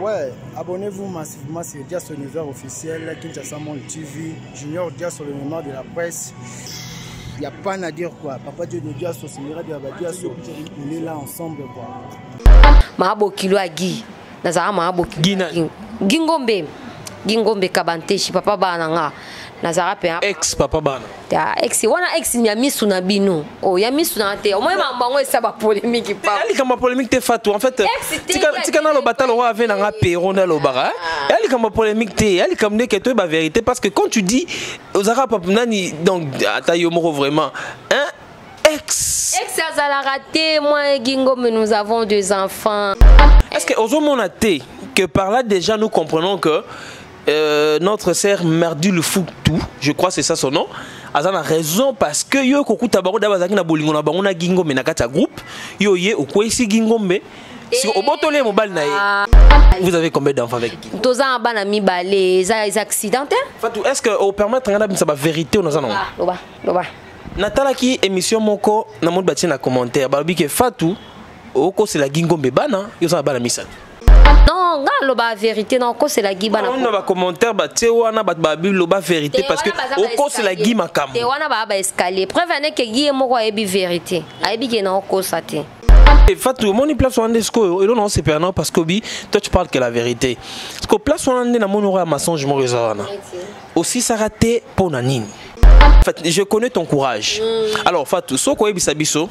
Ouais, abonnez-vous massivement sur Dia sur l'univers officiel, Kinshasa Monde TV, Junior Dia sur le mémoire de la presse. Il n'y a pas à dire quoi. Papa Dieu de Dia sur Simira de Abadia, on est là ensemble quoi. Mahabo Kilo Agi, Nazara Mahabo Gingombe, Gingombe Kabanteshi, Papa Bananga. Nazara pe ex papa bana ya ex wana ex nya misu na bino o ya misu na te o moi mambango esaba polémique pa ali kama polémique te Fatou en fait tika na lo batalo wa ave na nga peron na lo bara ali kama polémique te ali comme que toi ba vérité parce que quand tu dis aux arabes nani donc atayo moko vraiment hein ex azala raté moi et Gingo mais nous avons deux enfants. Est-ce que aux hommes on a té que par là déjà nous comprenons que notre sœur Merdi le Foutou, je crois c'est ça son nom, a raison parce que yo koku tabaro dabazaki na bolingo na bango na Gingombe na kata groupe yo ye okwesi Gingombe si obotole mobile na ye. Vous avez combien d'enfants avec Gingombe? Toza bana mi balé les accidentés. Fatou, est-ce que au permettre ngana ça va vérité ou non? Loba Natala ki émission moko na monde bâti na commentaire babi que Fatou oko c'est la Gingombe bana yo ça bana misa. Non, la vérité, non, c'est la guiba. On a commentaire, wana la vérité parce que c'est la guiba makam. Te wana ba escalier. Preuve est que guiba moko ebi vérité. Ebi que non ko sate. Et Fatou, mon place on est non c'est perdant parce que toi tu parles que la vérité. Parce que place on est na mon aura mensonge mo rezana. Aussi ça raté pour nanini. En fait, je connais ton courage. Alors Fatou, so ko ebi sabiso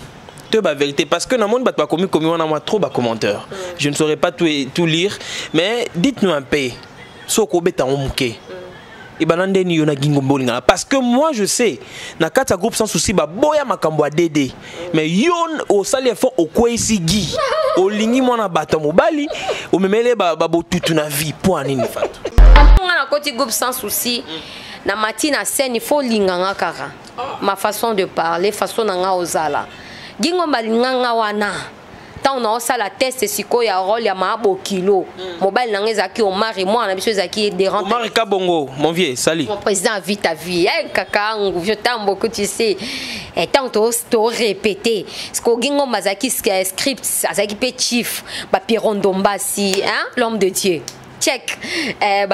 la vérité parce que dans le monde on a trop de commentaires. Je ne saurais pas tout lire, mais dites-nous un peu. Parce que moi je sais, dans quatre groupes sans souci, boya makambo dédé. Mais yon au sali fort au quoi ici gi, au lingi mona bata mobali, au memele babo toute na vie pour anini fat. On a côté groupe sans souci. Na matina scène il faut linganga kara. Ma façon de parler, façon nanga ozala. Gingomba linganga wana tant on a la test siko ya rôle ya Mahabo Kilo mobile nanga ezaki o mari moi na biso ezaki dérante Omar Kabongo mon vieux sali mon président vite ta vie kaka je t'aime beaucoup tu sais et tant to répéter ce que Gingomba zaki script azaki pe chief ba Pirondombasi hein l'homme de Dieu check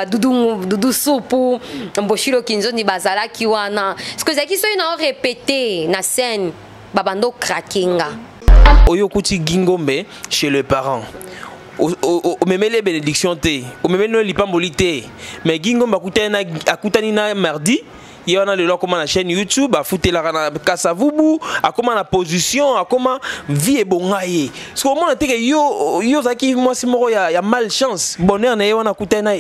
Doudou Soupou Mboshiro Kinzoni bazala ki wana ce que zaki so ina répéter na scène babando krakinga oyo kuti Gingombe chez les parents o memele les bénédictions té o memele no lipambolité mais Gingombe akutani na mardi il y a le comment la chaîne YouTube a foutu la rana kasavubu a comment la position a comment vie et bongaye parce que moment que yo zaki moi si moro ya malchance bonheur na wana kutana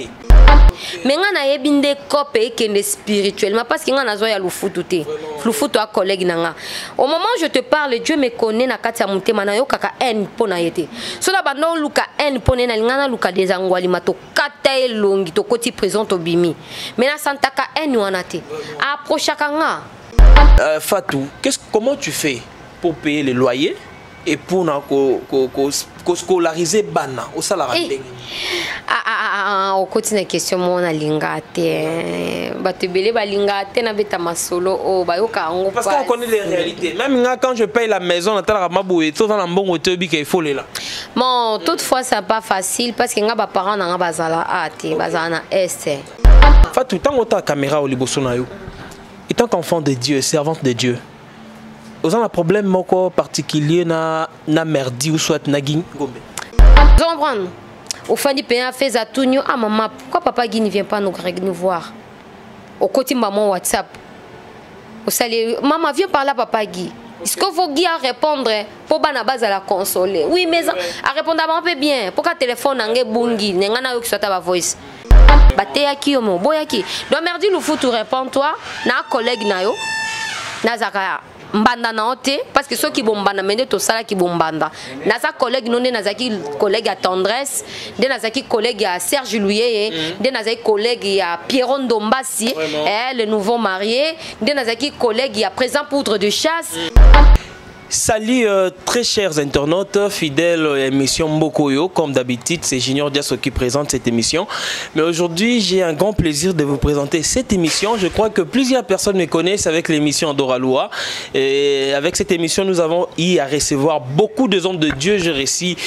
mais nga na yebinde kopé kende spirituellement parce que nga na zo ya lufutu te lufutu a collègue nanga au moment où je te parle Dieu me connaît na kati ya mutema na yo kaka en pona yete so la bando luka en pona na ngana luka dezangwali mato kata elongi to koti présent obimi mais na santaka en wana te approchaka nga Fatou comment tu fais pour payer les loyers et pour scolariser bana au salarié au continue question mona lingate batebele balingate na beta masolo o bayoka ngo parce qu'on connaît les réalités même quand je paye la maison na tala maboué tout dans mbongo tebi que il faut là bon toutefois c'est pas facile parce que nga ba parents na nga bazala ate bazana na est Fatou tant autant caméra au liboso na yo étant qu'enfant de Dieu servante de Dieu vous avez un problème moko particulier na merdi ou soit na Gingombe. Vous comprenez? Au fin du pays a fait à tout ah maman pourquoi papa Guy ne vient pas nous voir? Au côté maman WhatsApp. Au salut maman viens par là papa Guy. Est-ce que vous Guy à répondre pour bana base à la consoler? Oui mais à répondre un peu bien. Pourquoi téléphone n'angé bungi n'engana yo qui soit ta voice. Bateya ki yo mo boyaki. Donc merdi le foot répond toi na collègue na yo nazaka mbanda na ote parce que ceux qui bombanda mende to sala qui bombanda na sa collègue non nazaki collègue à tendresse de nazaki collègue à Serge Louye de nazaki collègue à Pierron Dombasi le nouveau marié de nazaki collègue à présent poudre de chasse Salut très chers internautes, fidèles à l'émission Mbokoyo. Comme d'habitude, c'est Junior Diasso qui présente cette émission. Mais aujourd'hui, j'ai un grand plaisir de vous présenter cette émission. Je crois que plusieurs personnes me connaissent avec l'émission Doraloa. Et avec cette émission, nous avons eu à recevoir beaucoup de hommes de Dieu. Je récite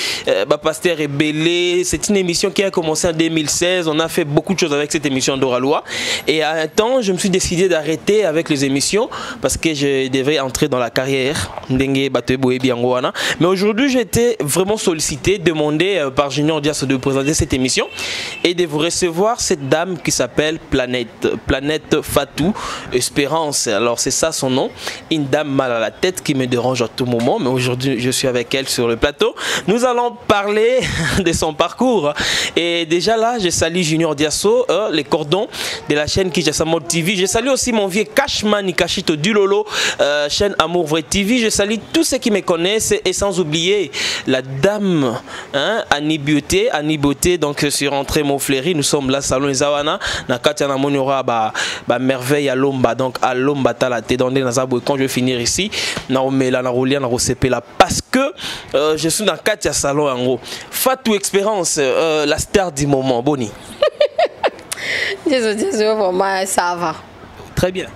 Pasteur Ebélé. C'est une émission qui a commencé en 2016. On a fait beaucoup de choses avec cette émission Doraloa. Et à un temps, je me suis décidé d'arrêter avec les émissions parce que je devais entrer dans la carrière. Mais aujourd'hui, j'ai été vraiment sollicité, demandé par Junior Diasso de présenter cette émission et de vous recevoir cette dame qui s'appelle Planète Fatou Espérance. Alors c'est ça son nom, une dame mal à la tête qui me dérange à tout moment, mais aujourd'hui je suis avec elle sur le plateau. Nous allons parler de son parcours et déjà là, je salue Junior Diasso, les cordons de la chaîne Kinshasa Mode TV. Je salue aussi mon vieux Cashman Kashito Dulolo, chaîne Amour Vrai TV. Je salue tous ceux qui me connaissent et sans oublier la dame Annie Beauté, donc sur Entrée Montfleury. Nous sommes là salon Zawana na Katia na monora ba merveille à Lomba, donc à Lomba talate dans les nazabo. Quand je vais finir ici na omela na rolia na rosepela parce que je suis dans Katia salon en gros. Fatou Expérience, la star du moment. Boni. Désolé, vraiment ça va. Très bien.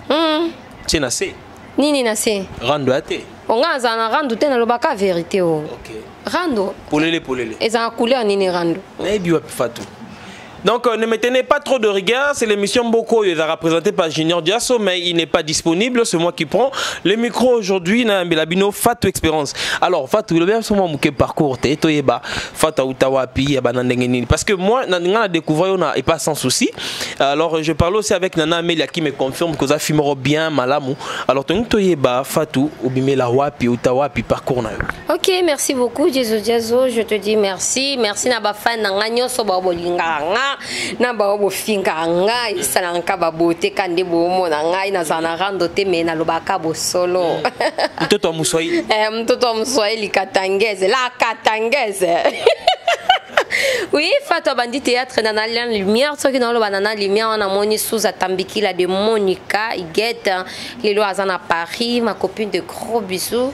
Tu es assez. Nini nase. Rando ate. Onga zana rando tena lobaka vérité o. OK. Rando. Polele. Eza couleur nini rando. Na biwa Fatou. Donc ne me tenez pas trop de rigueur, c'est l'émission Boko, il est représenté par Junior Diasso, mais il n'est pas disponible, c'est moi qui prends le micro aujourd'hui, na Belabino Fatou Expérience. Alors Fatou, le bien souvent mon parcours, toyeba Fatou Utawapi, parce que moi, na découvert on a et pas sans souci. Alors je parle aussi avec Nana Amelia qui me confirme que ça filmera bien malamu. Alors toyeba Fatou Ubimela Wapi Utawapi parcours na. OK, merci beaucoup Diasso, je te dis merci na ba fan na nganyo so ba bolinga. Na ba bo finga nga isalanga ba bote kande bo mona ngai na zana rando te me na lobaka bo solo mtoto wa Mswahili mtoto wa Mswahili katangeze la katangeze. Oui, Fatou Bandi théâtre dans la lumière, ce qui dans le banana lumière on a moni sous atambiki la de Monica Iguette les lois à Paris, ma copine de gros bisous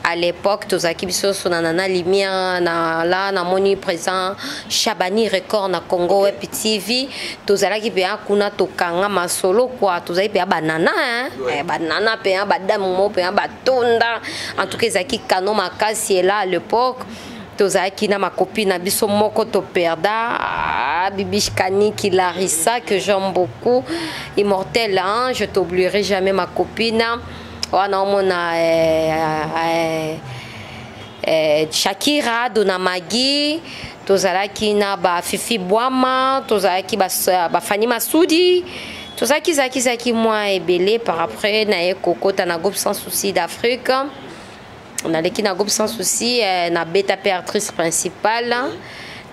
à l'époque tous aki biso sur nana lumière na là na moni présent Chabani record na Congo Web TV tous alaki pe akuna tokanga masolo quoi tous ai pe banana banana pe badam mo pe batonda en tout cas zaki kano makasi là à l'époque Tozaki na ma copine na biso moko to perda Bibishkani qui Larissa que j'aime beaucoup immortel hein je t'oublierai jamais ma copine wana mona Shakira Dona Magui tozalaki na ba Fifi Boama tozalaki ba Fani Masudi tozalaki zaki moi ebelé par après na ekokota na groupe sans souci d'Afrique. On a l'équipe groupe sans souci, na bêta actrice principale,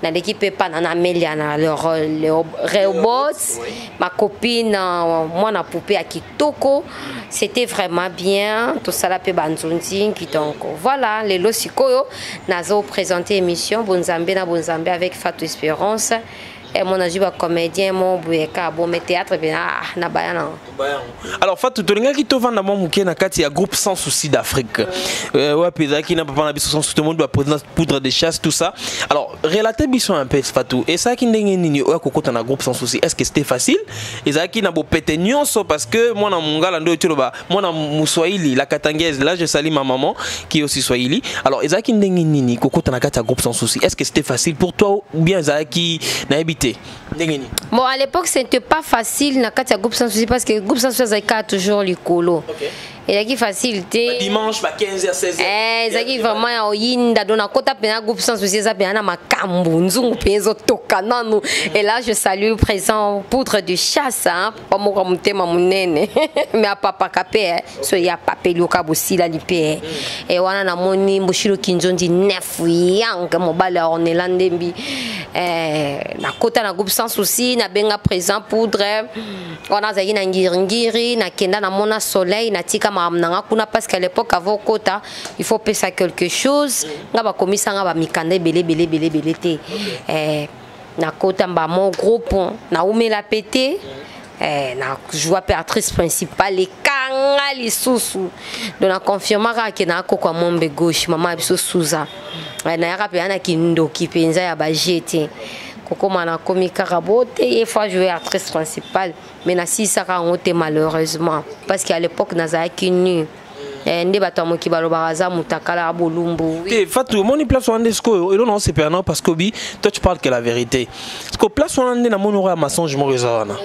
na l'équipe pas na Amelia na le robots, ma copine moi na poupée à Kitoko, c'était vraiment bien, tout ça la pe banzonzi qui donc voilà les losikoyo nazo présenter émission Bonzambe avec Fatou Espérance. Et mon ajuba comédien mon boueka bon mais théâtre bien na bayana. Alors Fatou tolinga ki to vanda mo muke na kati ya groupe sans souci d'Afrique. Ouais peza ki na papa na biso sans souci tout le monde doit prendre poudre de chasse tout ça. Alors relater biso un peu Fatou et ça ki ndenge nini o kokota na groupe sans souci est-ce que c'était facile? Et ça ki na bo pété nyonso parce que moi na mungala ndo toloba moi na Mswahili la katangaise là je salue ma maman qui est aussi Swahili. Alors et ça ki ndenge nini kokota na kati ya groupe sans souci est-ce que c'était facile pour toi ou bien ça ki na habité? Bon, à l'époque, c'était pas facile na kati ya groupe sans souci parce que groupe sans souci a toujours les colos. Et là qui facilité dimanche ba 15h 16h ça qui vraiment ya oyinda dona kota pena groupe sans souci ça pena makambo nzungu pezo tokana nous et là je salue présent poudre de chasse hein pas mo ka mutema munene mais a papa kapé so ya papé loka bosila lipé et wana na moni mboshiro kinzondi nef yang mobala on est landembi na kota na groupe sans souci na benga présent poudre on a zaki na ngiri na kenda na mona soleil na tika parce qu'à l'époque avant kota il faut payer quelque chose nga ba komisa nga ba mikanda belé te na kota mba mon groupe na umela pété na joie actrice principale les nga lisusu donc na confirmaka ke na kokwa mombe gauche mama biso Suza na yaka pe ana kindoki penza ya bajete kokoma na komi kaka bote et fois jouer actrice principale mais na sisaka ngote malheureusement parce qu'à l'époque nazaki nu nde bato moki balobaraza mutakala bolumbu oui Fatou moni place on esco et non c'est perdant parce que toi tu parles que la vérité parce que place on na monora mensonge mo rezana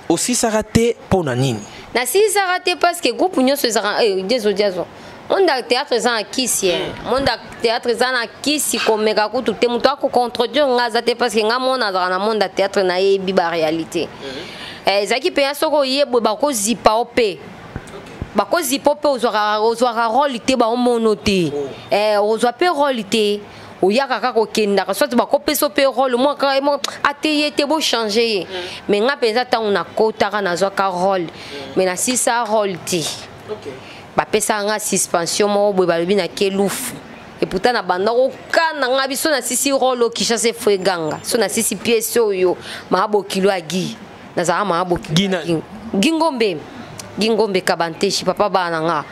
aussi ça raté pour nanini na si ça raté parce que groupe union se sera désolé monde théâtre za kisi monde théâtre za na kisi komeka kutu te muto ako contredire ngaza te parce que ngamona za na monde théâtre na yebi ba réalité zaki pe soko yebo ba ko zipa opé bako zipope ozwaka rôle te ba omonote ozwa pe rôle te oyaka kaka okenda soit bakopesa pe rôle moi carrément ateye te bo changer mais nga penza tango na kotaka nazwaka rôle mais na sisa rôle te bapesa nga suspension mo boye balobi na kelufu et pourtant na banda okana nga biso na sisi rôle okisha se freganga so na sisi pièce oyo maabo kilo agi nazara maabo Gingombe kabanteshi papa bana nga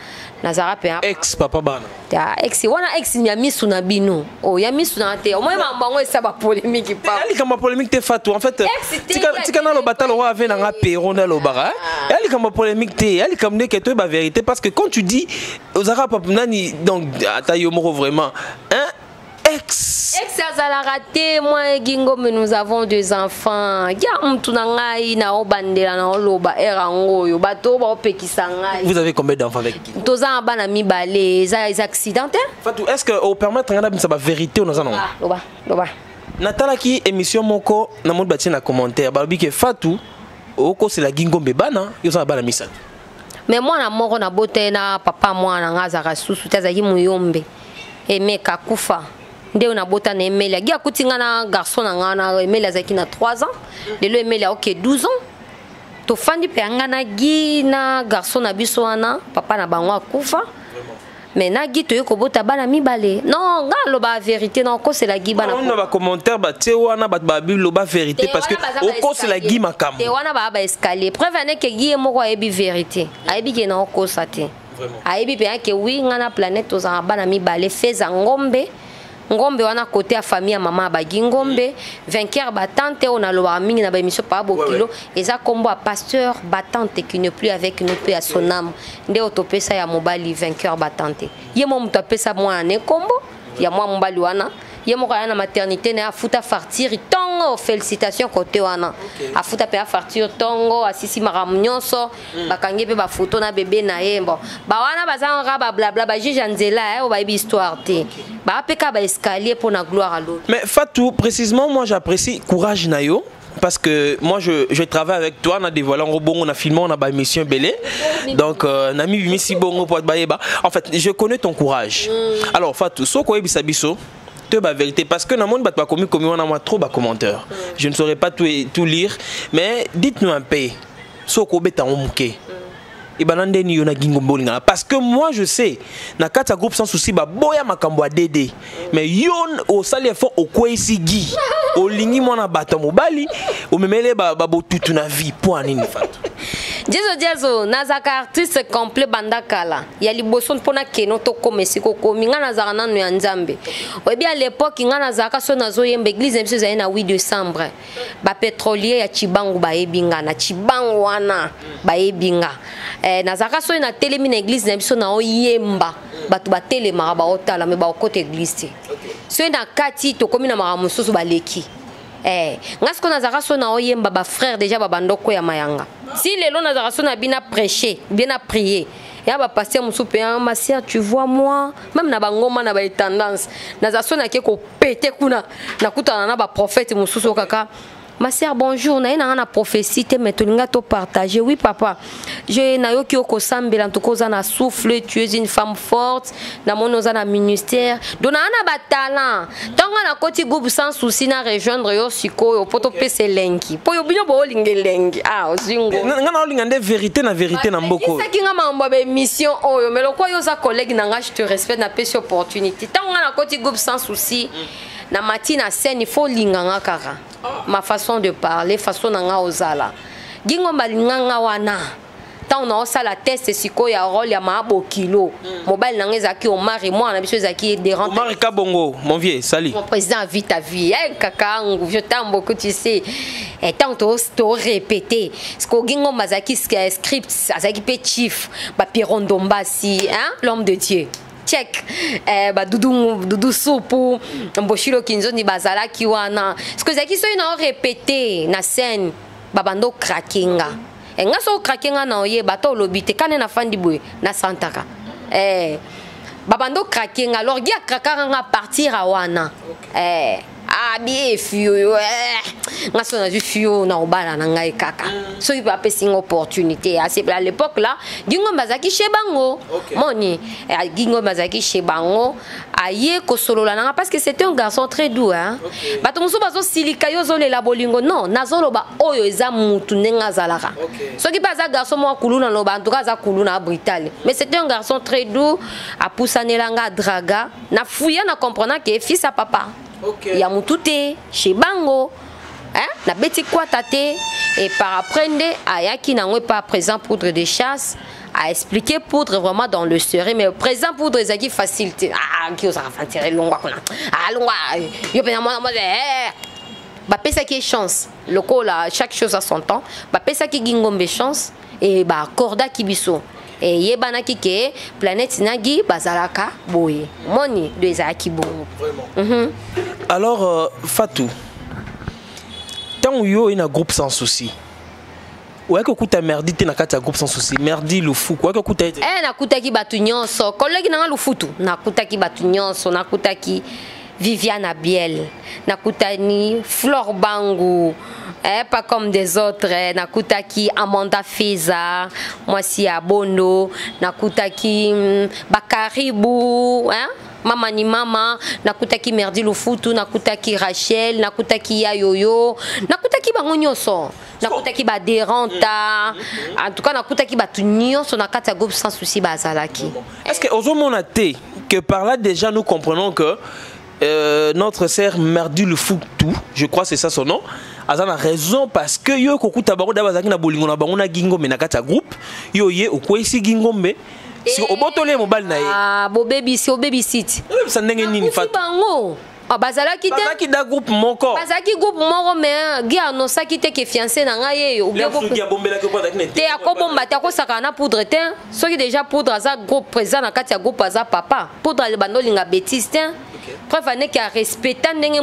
nazara pe ex papa bana ya ex wana ex ya misu na bino ya misu na te moi mambango esaba polémique pa ali kama polémique te Fatou en fait tika na lo batalo wa ave na nga pero na lo bara ali kama polémique te ali comme ne que toi ba vérité parce que quand tu dis ozara papa nani donc atayo moro vraiment hein ex a raté moi Gingombe nous avons 2 enfants ya mtu na ngai na obandela na oloba erango yo bato ba opekisa ngai. Vous avez combien d'enfants avec qui toza bana mibale za accidentel Fatou est-ce que au permettre ngana ça ba vérité ou non loba Natala ki émission moko na monde bâti na commentaire babi que Fatou oko c'est la Gingombe bana yo za bana misat mais moi na moko na bote na papa moi na ngaza ka susu tazaki muyombe emeka kufa nde on a bota na Emelia gi akutinga na garçon na ngana Emelia zaki na 3 ans lelo Emelia OK 12 ans to fandi pe ngana gi na garçon na biso wana papa na bango akufa mais na gi to yoko bota bana mibale non nga lo ba vérité non ko c'est la gi bana on va commentaire ba te wana ba bible ba vérité parce que oko c'est la gi makam te wana ba escalier preuve ane ke gi moko ebi vérité aibi ke na oko sate aibi pe ke oui ngana planète to za bana mibale feza ngombe wana côté à famille maman ba Gingombe vainqueur battante on a lo mingi na ba émission pa bokilo eza kombo a pasteur battante qui ne plus avec nous pe à son âme nde otopesa ya mobali vainqueur battante ye mo mutapesa mwa ne kombo ya mwa mobali wana ye mo kana maternité na afuta fartir tongo félicitations côté wana afuta pe fartir tongo asisi maramnyonso bakangi pe ba photo na bébé na yembo ba wana bazanga ba blabla ba juge nzela o ba histoire te ba peka ba escalier pour la gloire à l'autre. Mais Fatou précisément moi j'apprécie courage nayo parce que moi je travaille avec toi on a dévoilé en bon on a filmé on a ba émission belé donc nami misi bongo pour ba en fait je connais ton courage alors Fatou soko ebisa biso la vérité parce que dans le monde pas commis comme on a moi trop de commentaires je ne saurais pas tout lire mais dites-nous un peu ce qu'on bête en mouké et banande ni yona Gingombe parce que moi je sais na kata groupe sans souci ba boya makambo a dédé mais yon au sali effort au quoi ici gi au lingi mona bata mobali au memele ba botutu na vie point nini Fatou Diazo nazaka artiste complet bandakala ya liboso mpona keno to komesi kokomi nga nazaka nanu ya nzambe oyebi à l'époque nga nazaka so nazoyemba église biso ezali na 8 décembre ba pétrolier ya Chibangu bayebinga na Chibangu wana bayebinga nazaka so na telemi na église na biso na oyemba batu batelema ba otala me ba okote église te so na kati to komi na mara mususu baleki ngasko nazaka so na oyemba ba frère déjà ba bandoko ya mayanga si lelo nazaka so na bina prêcher bien à prier ya ba pasteur musupe ma sœur tu vois moi même na bangoma na ba tendance nazaka so na ke ko péter kuna na kutana na ba prophète mususu kaka ma sœur bonjour na ina na prophétie te metolinga to partager oui papa je na yoki okosambela ntokoza na souffle tu es une femme forte na monoza na ministère dona na ba talent tonga na koti groupe sans souci na rejoindre yo siko yo poto pese lengi po yo bino bo lingelengi ozingo ngana olinga nde vérité na mboko c'est kinga mambo ba mission oyo mais lokwa yo za collègue nanga je te respecte na pese opportunité tonga na koti groupe sans souci na matina scène il faut linganga kaka ma façon de parler façon nanga ozala Gingombe linganga wana tant on a ça la test siko ya rôle ya mabo kilo mobile nanga ezaki Omar et moi na biso ezaki dérante Omar Kabongo mon vieux salut mon président vite ta vie kaka je t'aime beaucoup tu sais et tant to répéter ce que gingo mazaki script azaki pe chief ba Pirondombasi hein l'homme de Dieu check ba dudu soupu mboshiro kinzoni bazala ki wana ce que ezaki so ina répéter na scène babando crakinga nga so crakinga na oye bato lobite kane na fandi boy na santaka babando crakinga alors gia crakanga partir a wana bien fio nga so na ju fio na obala na ngai kaka so il va passer une opportunité à l'époque là gingo mazaki shebango moni gingo mazaki shebango aye ko solola na parce que c'était un garçon très doux hein bato muso bazo silika yo zo lela bolingo non nazolo ba oyo eza mutu nenga zalaka so ki baza garçon mo kuluna no ba en tout cas za kuluna brutal mais c'était un garçon très doux a pousanelanga draga na fouya na comprenant que fils à papa il y a mutute chez bango hein na beti quoi tate et par apprendre ayaki nango pas présent poudre de chasse à expliquer poudre vraiment dans le serré mais présent poudre ezaki facilité qui osa fantirer longwa kona longwa yo pena moi ba pesa qui chance loko là chaque chose à son temps ba pesa qui gingombe chance et ba corda kibiso et yebana kike planète nagi bazalaka boye moni de ezaki bongo vraiment alors Fatou tant yo ina groupe sans souci ouais que kuta merdi te na kata groupe sans souci merdi le fou quoi que kuta na kutaki batu nyonso collègue na lu futu na kutaki batu nyonso na kutaki Viviane Biel na kutani Flore Bangu pas comme des autres nakutaki Amanda Fiza moi si à Bondo nakutaki Bakaribu hein mama ni mama nakutaki Merdi Lufutu nakutaki Rachel nakutaki Yayoyo nakutaki bango nyonso nakutaki ba Deranta en tout cas nakutaki batu nyonso na kata groupe sans souci bazalaki. Est-ce que ozomona te que par là déjà nous comprenons que notre sœur Merdi Lufutu, je crois c'est ça son nom, a raison parce que yo kokuta baro dabazaki na bolingo na bango na gingombe na kata groupe yo ye okwesi gingombe si obotole mobile na ye bo baby si o baby sit ça ndenge nini Fatou bango bazalaki te bazalaki da groupe moko bazalaki groupe moko mais gia no sakite ke fiancé na ngai yo te akobomba te akosaka na poudre te soki déjà poudre aza groupe présent na kati ya groupe aza papa poudre le bando linga bêtise te preuve ane ki a respecta ndenge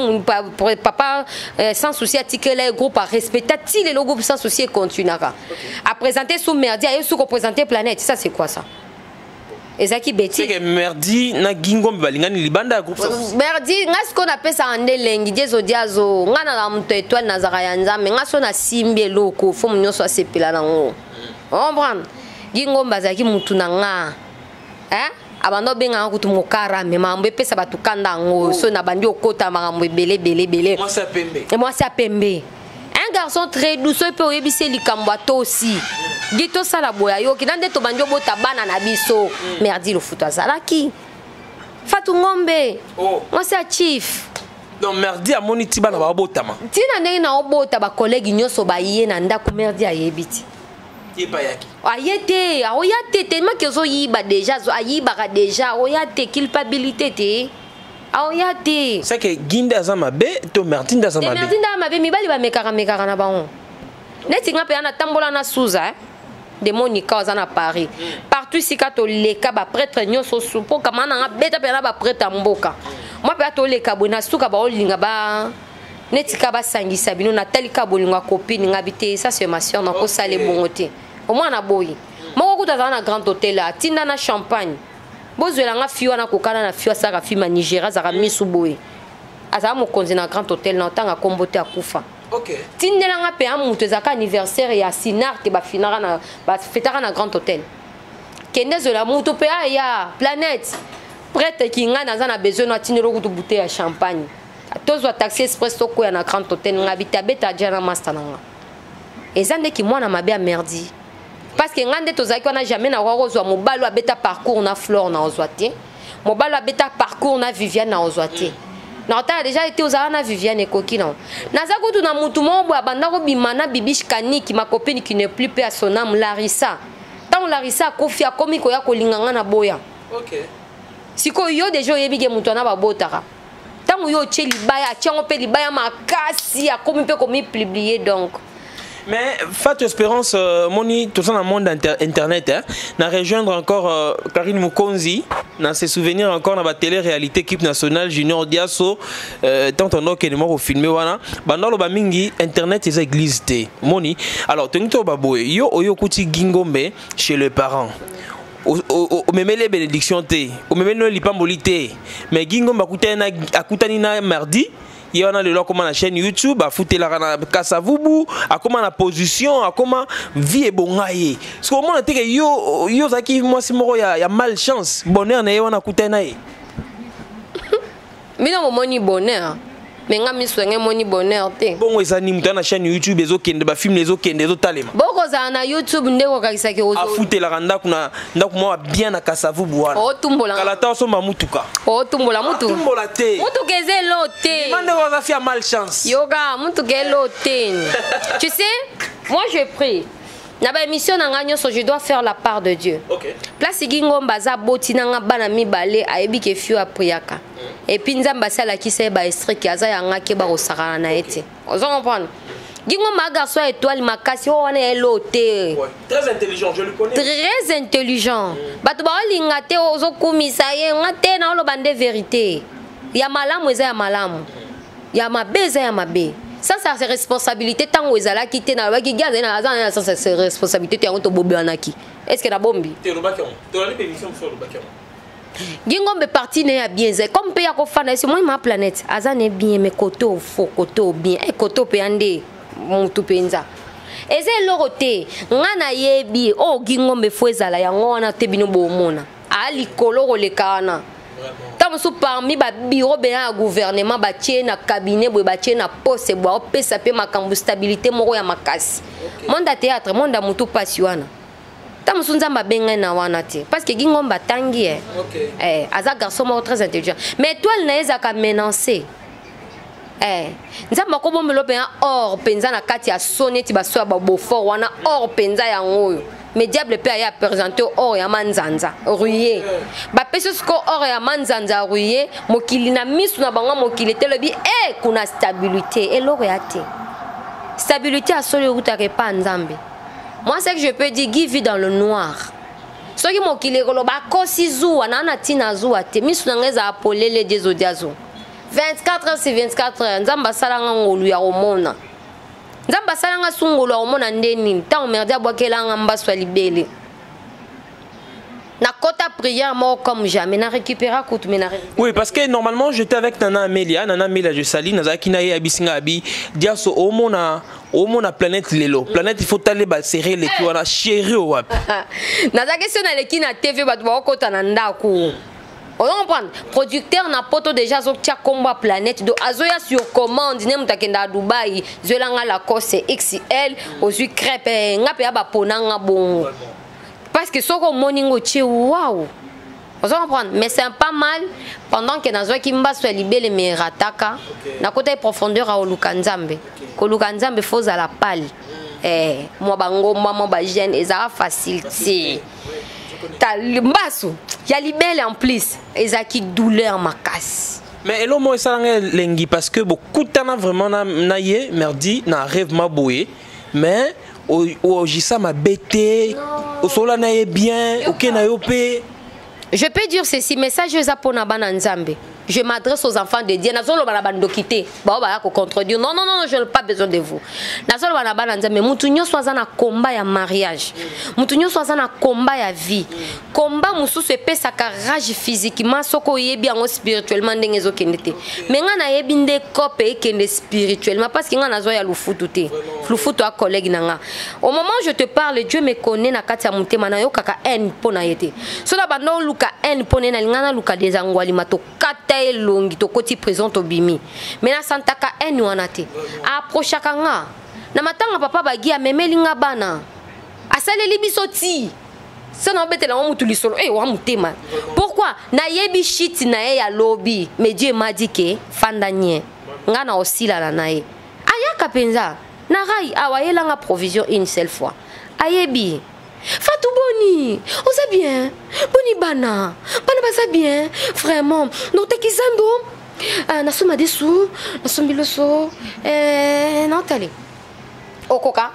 papa sans souci atikela le groupe a respecta ti le groupe sans souci continuera a présenter sous Merdi a sous représenter planète ça c'est quoi ça ezaki bêtise c'est que Merdi na gingombe balingani libanda groupe sans Merdi ngas ko na pesa ande lengi jezo diazo ngana la mto étoile na zaka ya nzambe ngaso na simbe loko fo munyoso asepela nango comprendre gingombe azaki mutu na nga abando benga kutu mokara me mambo epesa batukanda ngo so na bandi okota makambo belé moi ça pembe et moi ça pembe un garçon très doux so pe oyebise likambo to aussi gito sala boya yo kinande to bandi obota bana na biso Merdi Lufutu azalaki Fatou Ngombe moi c'est chief donc Merdi a moni tiba na ba botama tina ndenge na obota ba collègue nyoso ba yé na ndako Merdi ayebiti ayete aoyate tellement que zo yiba déjà zo ayiba déjà aoyate culpabilité te aoyate c'est que ginda azama be to Merdi ndazama be Merdi ndazama be mibali ba mekara na bango neti nga pe ana tambola na Souza de Monica ozana Paris partout ici kato leka ba prêtre nyoso supo kama na beta pe na ba prêtre mboka moi pe to leka bona suka ba olinga ba netika basangisa bino Nathalie Kabolinga copine ngabite ça c'est ma sœur na ko sale bongote au moins na boyi moko kuta na grand hôtel là tinda na champagne bozwela nga fiwa na kokana na fiwa saka fima Nigeria zaka misu boyi azama mokonzi na grand hôtel na tanga kombote akufa OK tindela nga pe amuto zaka anniversaire ya Sinar ke ba finara na ba fetara na grand hôtel kende zola muto pe ya planète prête kinga na besoin na tindelo kutu bouteille ya champagne tozwa taxi express toko ya na grand hôtel ngabita beta jana master nanga ezande ki mwana mabe a Merdi parce que ngande tozaki wana jamais na rozwa mobalo abeta parcours na Flore na ozwate mobalo abeta parcours na Viviane na ozwate na ota déjà été aux na Viviane kokina naza kutu na mutu mo bwa banda ko bimana bibish kaniki ma copine qui n'est plus pe à son âme Larissa tant Larissa akofi akomi ko ya kolinganga na boya. OK. Siko yo déjà yebi ke mutu na babotaka. Tant yo tie libaya, tiango pe libaya makasi akomi pe komi publier donc. Mais Fatou Espérance, moni tout ça dans le monde internet, hein, na rejoindre encore Karine Mukonzi, dans ses souvenirs encore dans la télé-réalité équipe nationale Junior Diasso, tant on a que les morts au filmé voilà, bandalo ba mingi internet c'est église té, moni. Alors tenito baboy, yo oyo kuti gingombe chez les parents. O même les bénédictions té, o même no lipamboli té, mais gingombe akutani na mardi. Il y a comment la chaîne YouTube, a foutu la Kasavubu, a comment la position, a comment vie est bon. Parce que moment que yo zaki moi si moro ya malchance, bonheur na yo na kutenaye. Mais non mon bonheur. Mais nga mi soigner mon bonheur té. Bon ça ni muta na chaîne YouTube ezo kende ba film ezo kende ezo talema. Boko za na YouTube ndeko kakisa ke ozo. A foutu la randa kuna ndako moi bien na Kasavubu wana. O tumbola. Kalata so mamutuka. O tumbola mutu. Tumbola té. Mutu keze loté. Mande wa za malchance. Yoga mutu ke loté. Tu sais, moi je prie. Na ba émission na nga nyonso je dois faire la part de Dieu. OK. Place gingomba za botina nga bana mibale ayebi ke fiu apriaka. Et puis nzamba sala ki se ba extrait ki aza yanga ke ba osakana na ete. Ozo comprendre. Gingomba garçon étoile makasi o wana eloté. Ouais, très intelligent, je le connais. Très intelligent. Bato ba linga te ozo kumisa ye ngate na lo bande vérité. Ya malamu eza ya malamu. Ya mabeza ya mabe. Ça c'est responsabilité tant aux ala qui te na ba ki gaza na azana ça c'est responsabilité te yango to bobe anaki. Est-ce que na bombi? Te lo bakero. To la émission sur le bakero. Gingombe parti ne ya bien zé comme pe ya ko fana c'est moi ma planète azane bien mais koto faux koto bien et koto pe ande mutu penza. Eze lorote ngana yebi o gingombe fwezala yango wana te bino bomona. Ali koloro le kana. Tant sous parmi ba bureau bien gouvernement ba tie na cabinet bo ba tie na poste bo pesa pe makambu stabilité moko ya makasi. Monde théâtre monde mutu pasi wana. Tant sous nzamba benga na wana te parce que gingomba tangi aza garçon moko très intelligent mais toi il n'a pas menacé nzamba ko bomelo pe or penza na kati ya soneti ba so ba bofort wana or penza ya ngoyo. Mais diable peut y présenter or ya manzanza ruye ba pesos ko or ya manzanza ruye mokili na misu na bango mokili te lobi kuna stabilité et loro ya te stabilité a solo ruta ke pa nzambe. Moi c'est que je peux dire Guy vit dans le noir. Ce qui mokili ko loba ko sizu na na tina zuwa te misu na ngeza apolele dezo diazo 24 heures sur 24 heures nzamba salanga ngolu ya omona. Nzamba salanga sungolo omona ndeni tant merdia bokelanga mbaswa libele na kota prière mort comme jamais na récupérer coup mais na. Oui parce que normalement j'étais avec Nana Amelia je sali nazaki na ye abisinga abi diaso omona planète lelo planète il faut aller ba serrer les qui wana chéri o wapi nazaki sona leki na TV batu ba kota na ndako. On comprend. Producteur na poto déjà zo tia combat planète do azoya sur commande ne mutakenda Dubai zelanga la cosse XL aux crêpes ngape ya ba ponanga bon. Parce que soko moningo che waouh. On comprend mais c'est pas mal pendant que nazo kimba so libele me rataka na côté profondeur a olukanzambe. Ko lukanzambe foza la pale. Moi bango moi ba jeune ezara facilité. Ta mbasu ya libelle en plus ezaki douleur makasi. Mais elo mo esalanga lengi parce que beaucoup tana vraiment na ye merdi na rêve maboye mais o jisa ma bête o sola na ye bien OK na yo pe. Je peux dire ceci message zapona bana nzambe. Je m'adresse aux enfants de Dieu. Nazolo bana bando quitter. Ba ba ko contredire. Non, je n'ai pas besoin de vous. Nazolo bana bana nzambe mutu nyonso aza na combat ya mariage. Mutu nyonso aza na combat ya vie. Combat mususu epesa ka rage physiquement soko yebi yango spirituellement ndenge ezokende. Mais nga na yebi nde kope ekende spirituellement parce que nga nazo ya lufutu te. Lufutu a collègue nanga. Au moment où je te parle, Dieu me connaît na kati ya mutema na yo kaka en pona yete. So la bando luka en pona na lingana luka dezangwali mato kata longi to koti présente obimi mais na santaka eni wana te approchaka nga na matanga papa bagi amemeli nga bana asaleli biso ti ça na betela wa mutu lisolo wa mutema pourquoi na yebi shit na ya lobby mais Dieu m'a dit que fandanye nga na osila na ye ayaka penza na rai awayela nga provision une seule fois ayebi Fatou boni oza bien boni bana baza bien vraiment donc tekizando nasomba desu nasombi loso naotali okoka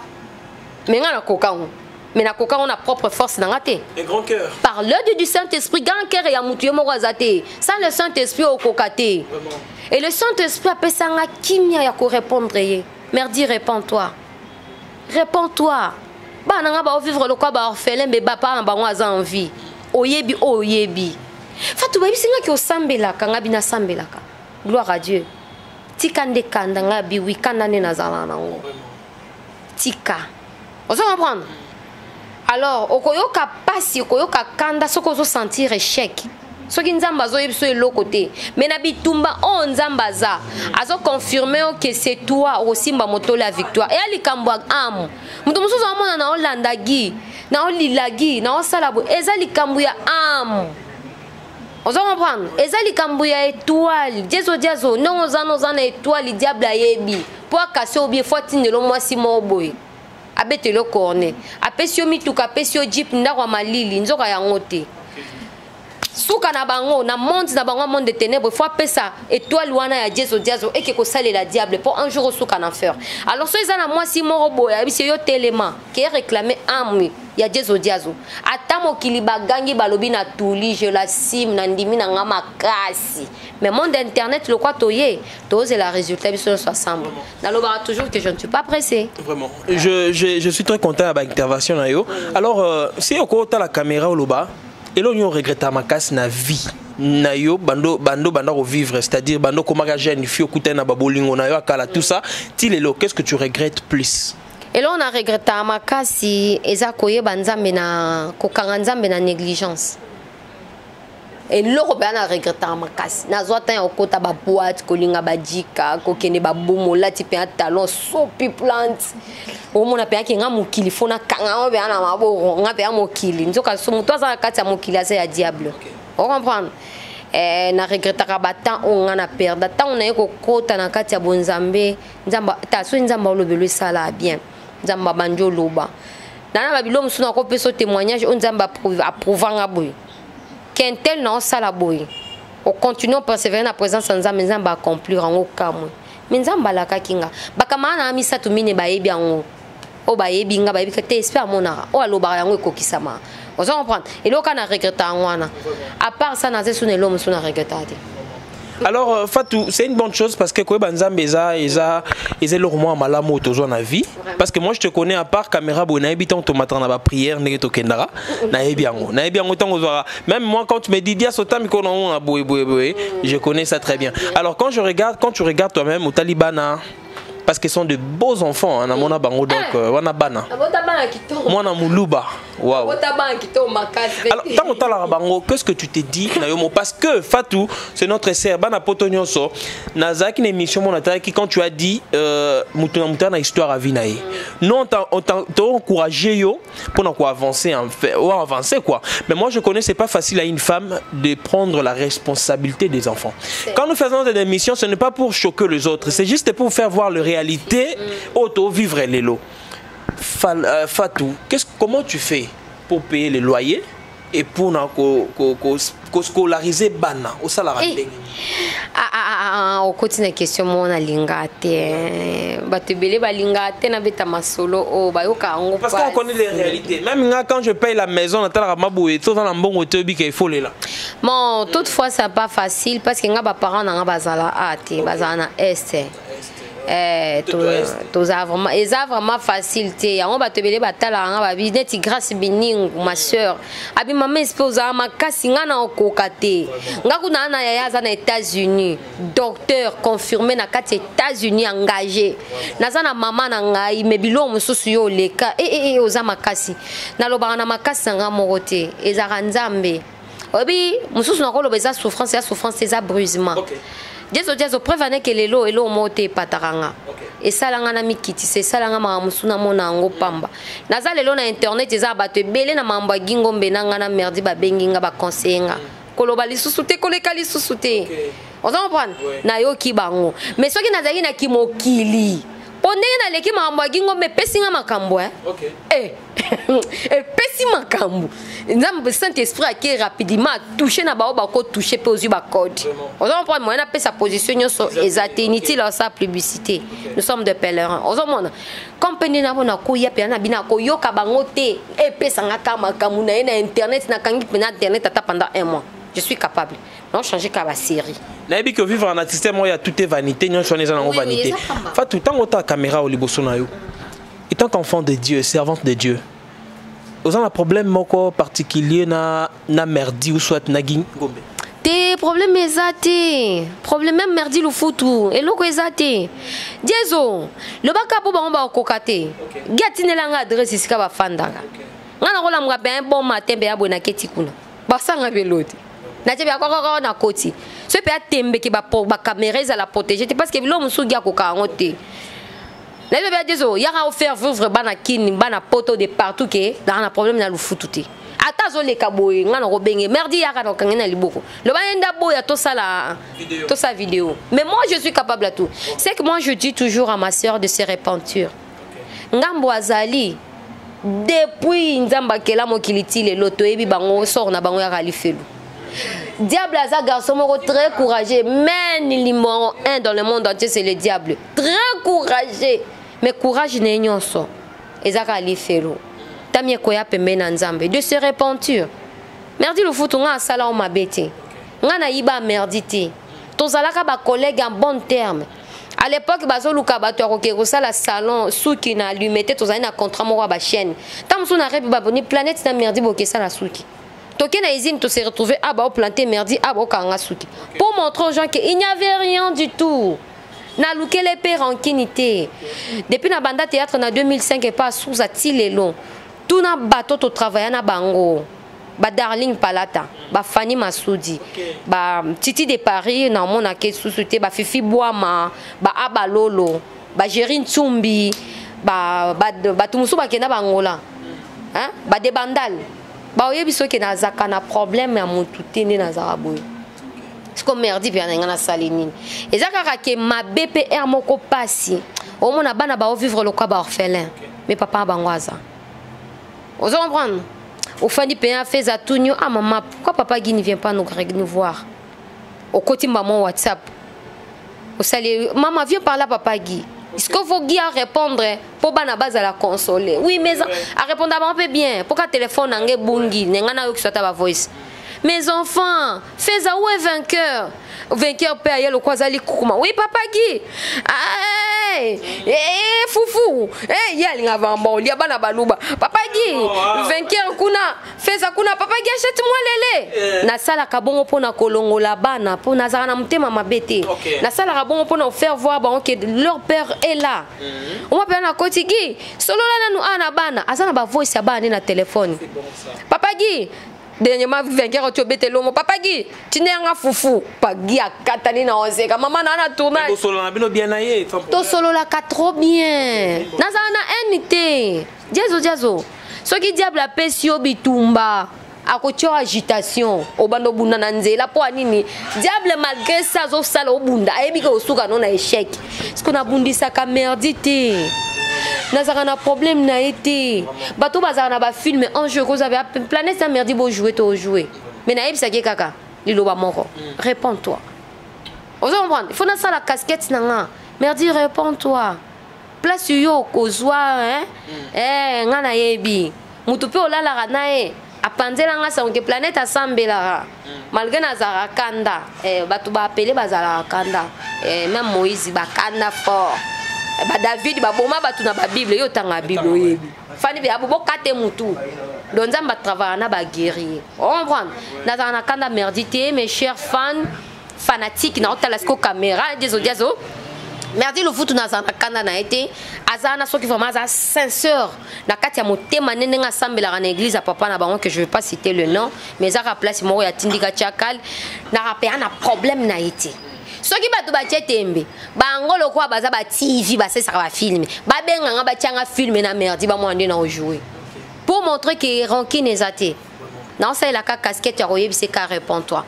mais nga na koka ngo mais na koka on a propre force dans te un grand cœur par l'œuvre du Saint-Esprit grand cœur ya mutu moko azate sans le Saint-Esprit okoka te et le Saint-Esprit appelle ça nga kimia ya ko répondre ye merdi réponds-toi bana nga ba vivre le quoi ba orphelin mais ba pa bango aza en vie oyebi fatu ba bisinga ki osambelaka nga bina sambelaka gloire à Dieu tika nde kanda nga bi wikanda ne nazala nango tika ozo comprendre alors okoyoka pasi okoyoka kanda soko ozo sentir échec soki nzamba azoyebi so eloko te mais na bitumba o nzamba azo confirmer que c'est toi osimba moto la victoire et alikambo am mutu mususu amona na olandagi na olilagi na osalabo eza likambo ya am ozo comprendre eza likambo ya étoile jezo non oza na étoile diable ayebi po akasi obi fotindelo mwasi moboye abetelo corne apesi yo mituka apesi yo jeep ndako ya malili nzoka yango te suka na bango na monde de ténèbres faut appeler ça étoile wana ya Jesu et que sale la diable pour un jour suka na enfer alors so ezana moi si moro boya bisi yo telema qui réclamer amui ya Jesu atamo kiliba gangi balobi na tuli je la sim na ndimi na ngama kasi mais monde internet le quoi toye tose la résultat biso ensemble na loba toujours que je ne suis pas pressé vraiment je suis très content avec l'intervention na yo alors si au côté la caméra au loba et là on regrette ma casse na vie na yo bando revivre c'est-à-dire bando komaka jeune fille okuta na babolingo na yo akala tout ça tilelo qu'est-ce que tu regrettes plus et là on a regretté ma casse eza koyeba nzambe na kokanga nzambe na négligence et loko ba na regretté ma casse na zwa tan okota ba boîte kolinga badika kokene ba bomola ti pe talon sopi plante omona pe nga mokili fona kanga o be na maboro nga pe mokili nzoka so muto aza kati ya mokili asa ya diable on comprendre na regrettaka batan on nga na perdre tant on a ko kota na kati ya bonzambe nzamba ta so nzamba olobelo sala bien nzamba banjo loba na ba bilo musuna ko peso témoignage on nzamba approuvanga boy kentel na sala boy on continue persévérer na présence nzamba nzamba accomplir en okamwe nzamba la kakinga bakamana amisa tumine bayebi ango o bayebi nga bayebi te espère monara o aloba yango ekokisama ozo comprendre et là on a regretté ngwana à part ça na zesu ne l'homme sona regretté. Alors Fatou, c'est une bonne chose parce que quoi banzambe eza le roman malamu tozo na vie parce que moi je te connais à part caméra bona habitant to matana ba prière nege to kendara na ebiango tango zora même moi quand tu me dis dia sotami ko na boy je connais ça très bien. Alors quand tu regardes toi-même au Talibana parce qu'ils sont de beaux enfants hein, mona bango donc wana bana mona muluba waouh alors tant otala bango qu'est-ce que tu te dis na yomo parce que Fatou c'est notre sœur bana potonyoso nazaki na émission mona qui quand tu as dit mutuna na histoire à vinae non on t'a encouragé yo pour avancer en fait ou avancer quoi mais moi je connais c'est pas facile à une femme de prendre la responsabilité des enfants quand nous faisons des émissions ce n'est pas pour choquer les autres c'est juste pour faire voir le réalité auto vivre les lots. Fatou, comment tu fais pour payer les loyers et pour scolariser bana au salarié? Au quotidien question mon alingate batebele balingate na beta masolo o bayoka ngo parce qu'on connaît les réalités même quand je paye la maison na tala maboué tout dans la mbongo tebi qu'il faut là bon toutefois c'est pas facile parce que nga ba parents na bazala ate bazana na est vraiment facilité yango batebele batala nga babi neti grâce biningu ma sœur abi maman esposa makasi nga na okokate nga kuna na yaya za na États-Unis docteur confirmé na kati États-Unis engagé naza na mama na ngai mebilo mususu yo leka oza makasi na lobana na makasi nga morote ezaka nzambe obi mususu na koloba eza souffrance eza brusement Jesu prévane que les lots et l'eau monte pataranga. Et ça langa na mikiti, c'est ça langa mamusuna mona ngo pamba. Naza lelo na internet eza bato belé na mamba gingombe nanga na merdi ba benginga ba conseiller. Koloba lisusuté koleka lisusuté. On s'en prend na yo ki bango. Mais soki nazaki na kimokili. Pondé na leki mamba gingombe pesinga makambo OK. epesi makambo nzambe Saint-Esprit qui rapidement touché na bao bako touché pe ozu ba code on va prendre moyen na sa position nyoso ezateniti la sa publicité nous sommes des pèlerins on mona compagnie na bona ko ya pe na bina ko yoka bango te epesa ngaka makambo na internet na kangi pe na internet ata pendant 1 mois je suis capable non changer ka ba série na ebi que vivre en système il y a toute vanité nyon choneza na vanité fa tout temps autant caméra au liboso na yo étant qu'enfant de Dieu servante de Dieu vous avez un problème particulier na merdi ou soit na gingombe te problème ezate problème même merdi le foutu eloko ezate diezo le baka po bango ba kokate gatinela nga adresse isika ba fandaka ngana kola mga ben bon matin be abona keti kuna basanga belote na tebe akoko na koti ce pe atembe ki ba caméra za la protéger parce que bilo musu gya koka ngote na bébé déso ya ga faire vivre bana kini bana poto de partout que dans un problème na lu fututi ata zo le kaboy ngana ko benge merdi ya kana kangena liboko le bayenda boya to sala to sa vidéo mais moi je suis capable à tout c'est que moi je dis toujours à ma sœur de se repentir ngambo azali depuis nzamba kela mokiliti le loto ebi bango sort na bango ya kalifelu diable a garçon très courageux mais numéro 1 dans le monde entier c'est le diable très courageux mais courage n'est nyonso ezaka alifelo tamie koya pembe na nzambe de se repentir merdi le foot nga sala o mabete nga na yiba merdité tozalaka ba collègue en bon terme à l'époque bazoluka bato ko sala salon souki na allumete tozali na contrat moko ba chaîne tamso na rebi ba boni planète na merdi boke sala souki toké na usine to se retrouver à ba planter merdi à ba kanga souki pour montrer aux gens qu'il n'y avait rien du tout. Na lukele pe rankinité. Depuis na banda théâtre na 2005 et pas sous a tilelo. Tout na bateau to travailler na bango. Ba Darling Palata, ba Fanny Masoudi, ba Titi de Paris na mona ke sous-souté ba Fifi Boama, ba Abalolo, ba Gérine Tsumbi, ba tumusu ba kena bangola. Hein? Ba de bandal. Ba oyebi so ke na zaka na problème ya mutu tene na zaraboy. C'est comme merdi puis on a salinine et ça que ma BPR moko passi au mon abana ba vivre le quoi ba orphelin mais papa bangwaza vous comprendre au fin du pays fait za tunyo ah maman pourquoi papa Guy ne vient pas nous voir au côté maman WhatsApp au salut maman viens par là papa Guy est-ce que vous Guy à répondre pour bana base à la consoler oui mais à répondre un peu bien pourquoi téléphone ngé bungi ngana yo ki sota ba voice. Mes enfants, fais ça où est vainqueur? Vainqueur père, il y a le Kwazali Koukuma. Oui, papa Guy. Hey, foufou. Hey, il y a un il y a bana balouba. Papa Guy, vainqueur kuna. Fais ça kuna. Papa Guy, achète-moi lélé. Na sala kabongo pona kolongo la bana. Pona zara mutema mabete. Na sala kabongo pona faire voir que leur père est là. On va na koti Guy. Solo la nous ana bana. Azana ba voice ya bana na téléphone. Papa Guy. Dernièrement vainqueur tu bete lomo papa Guy tu n'es un foufou pas Guy a katani na ozeka maman na tournage to solo na bino bien naie to solo la ka trop bien na za na unité jazo ce qui diable a pesio bitumba akocho agitation obando bunda na nzela po anini diable malgré ça zo sala obunda ayebika osuka non na échec ce qu'on a bundisa ka merdité. Nazara na problème na été bato bazara na ba film un jeu que vous avez planète ça merdi beau jouer to jouer mais na yebisa ke kaka liloba moko réponds-toi on va comprendre il faut na ça la casquette nanga merdi réponds-toi place yo kozwa hein ngana yebi mutu pe olala na e apanzela nga sa onke planète asambela malgré nazara kanda bato ba appeler bazala kanda même Moïse ba kanda fort ba David ba boma batu na ba Bible yo tanga Bible oyebi fani be abo bokate mutu donza ba travailler na ba guerrier on comprend na za na kanda merdité mes chers fans fanatiques na otalasko caméra diazo merdi le foot na za na kanda na été azana soki vraiment za sincère na kati ya motema nene nga sambela na église à papa na bango que je vais pas citer le nom mais za place moko ya tindika chakal na rapea na problème na été. Soki bato ba chetembe bangolo kwa baza ba TV ba sesa ba film ba benga nga ba tianga film na merdi ba mwande na jouer pour montrer que rancune ezate na ça la casquette ya royebi c'est ka répond-toi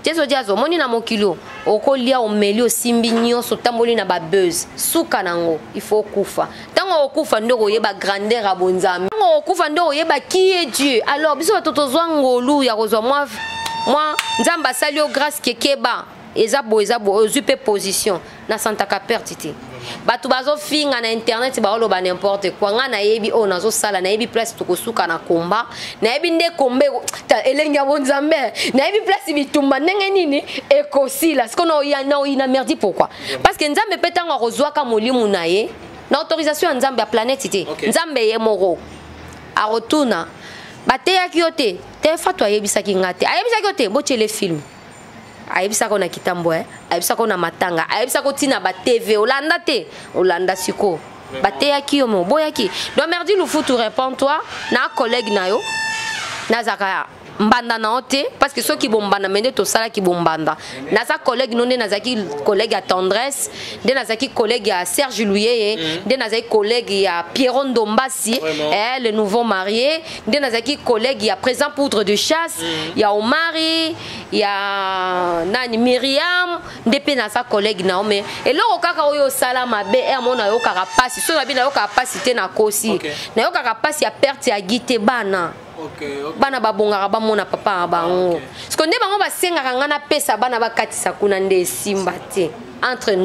diazo moni na mokilo okolia o meli o simbi nyonso tamboli na ba buzz suka nango il faut kufa tango ntango okufa nde koyeba grandeur ya bonzambe ntango okufa nde koyeba qui est Dieu. Alors biso bato tozwa ngolu ya kozwa mwa nzambe asali yo grâce kekeba eza bo ozwi mpe position na santaka perte te bato bazofinga na internet baoloba n'importe quoi nga nayebi oyo nazosala nayebi place tokosuka na komba nayebi nde kombe elengi ya bonzambe nayebi place bitumba ndenge nini ekosila siko na merdi pourquoi parce que nzambe mpe ntango akozwaka molimo na ye na autorisation ya nzambe ya planète te nzambe ye moko arotuna bateyaki yo te tefato ayebisaki nga te ayebisaki yo te botyele film ayebisaka na kitambo ayebisaka na matanga ayebisaka tina ba TV olanda te olanda siko bateyaki yo mo boyaki donc merdi lufutu réponds-toi na collègue na yo nazaka mbanda na ote parce que ceux qui bombanda mende to sala qui bombanda naza collègue non nazaki collègue à tendresse de nazaki collègue à Serge Louye de nazaki collègue à Pierron Dombasi le nouveau marié de nazaki collègue à présent poudre de chasse il y a Omari il y a nani Myriam de naza collègue na mais et là okaka oyo sala mabe e mona yo kaka pasi so na bina yo kaka pasi te na kosi na yo kaka pasi ya perte ya gite bana bana babongaka bamona papa bango parce nde bango basengaka nga na pesa bana bakatisa kuna nde esimba te entre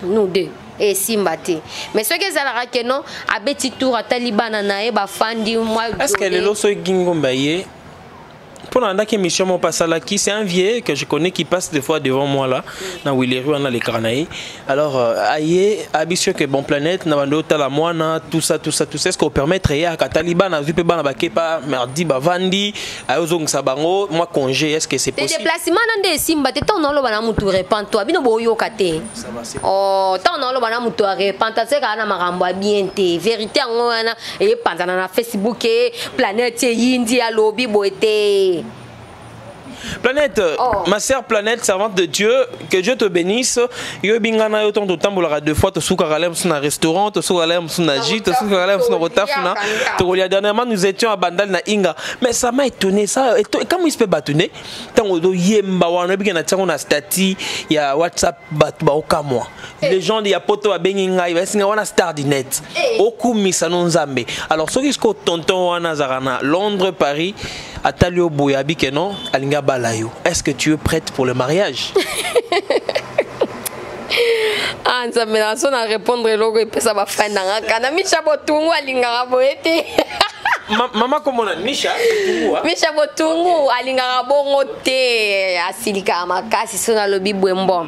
nous deux esimba te mais soki ezalaka keno abeti tour atali bana na ye bafandi mwa est-ce que lelo so Gingomba ye pour l'année mission mon passe là qui c'est un vieux que je connais qui passe des fois devant moi là dans Willery on a les carnaï alors aïe habitué que bon planète na bando la moana tout ça ce qu'on permettre ya ka taliban na zupe bana bakepa merdi bavandi ayozong sabango moi congé est-ce que c'est possible déplacement nande simba te ton lo bana mutu repent toi bino boyo kate oh ton lo bana mutu repent c'est kana makambo bien te vérité ngona et panzana na Facebook planète yindi ya lobby boete Planète, ma sœur Planète, servante de Dieu, que Dieu te bénisse. Yo bingana yo ton tambola deux fois, to soukaralem sur un restaurant, to soukaralem sur un gîte, to soukaralem sur un rotafuna. To lia dernièrement nous étions à Bandal na Inga. Mais ça m'a étonné ça. Comment il se peut bâtonner? Tant on yemba wana bingana tsango na stati, il y a WhatsApp batba okamwa. Les gens il y a poto a benginga, il va singa wana star di net. Oku misano nzambe. Alors ce qui est tonton wana zarana Londres Paris Atalio Boyabi Kenon, Alinga Balayo. Est-ce que tu es prête pour le mariage? Ah, ça me lance à répondre logo et puis ça va faire dans kana Micha Botungu Alinga Boete. Maman comment on a Micha Botungu Alinga Bongote Asilika Makasi sona lobi bwembo.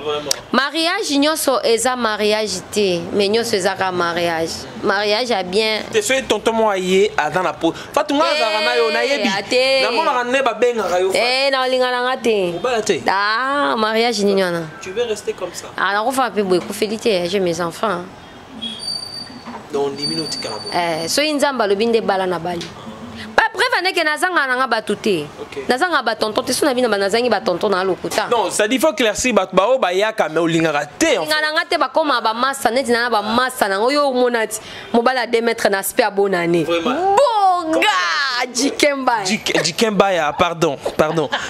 Mariage nyoso eza mariage te, mais nyoso eza ka mariage. Mariage a bien. Te soy tonton moye dans la peau. Fatunga zarana yo na yebi. Na mona ne ba benga yo. Na linga na te. Ah, mariage ni nyona. Tu veux rester comme ça? Ah, on va faire beaucoup féliciter, j'ai mes enfants. Dans 10 minutes carrément. So inzamba lo binde bala na bali. Ba prévane que nazanga na batute. Nazanga ba tonton te so na bina nazangi ba tonton na lokuta. Non, ça dit faut claircir ba ba o ba yaka mais olingara te. Ngana te ba koma ba massa net na ba massa na oyo monati. Mobala 2 mètres na spe abonane. Boga Jikemba. Jikemba ya pardon.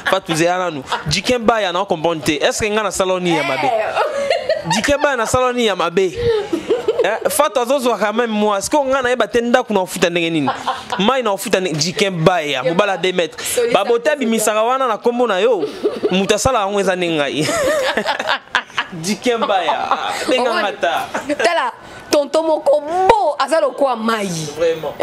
Fatou zéana nous. Jikemba ya na comprendre te. Est-ce que ngana saloni ya mabe? Jikemba na saloni ya mabe. Fatou azozo quand même moi. Est-ce qu'on ngana eba tenda kuna futa ndenge nini? Mai na futa Jikemba ya mobala 2 mètres. Ba bota bimisaka wana na kombo na yo. Mutasala ngweza nengai. Jikemba ya. Denga mata. Tala tonton moko bo azalo kwa mai. Vraiment.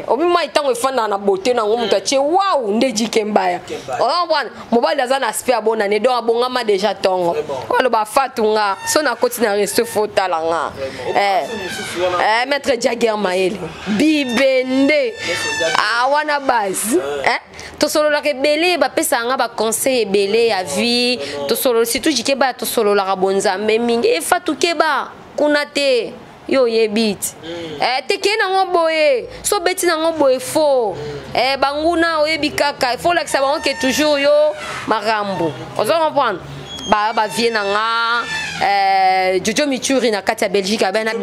Obi mai tango efanda na beauté na ngomu tache wow nde Jikemba ya. Oh bwana mobali azana aspect abona ne do abongama déjà tongo. Walo ba fatunga so na koti na resto fota langa. Maître Jagger Maele. Bibende. Wana base. To solo la rebelle ba pesa nga ba conseil ebele ya vie. To solo surtout Jikemba to solo la bonza mingi e fatu keba kuna te. Yo yebit teke na ngoboye so beti na ngoboye fo banguna oyebi kaka il faut la que ça va que toujours yo marambo on va comprendre ba vie na nga Jojo Michuri na kati ya Belgique abina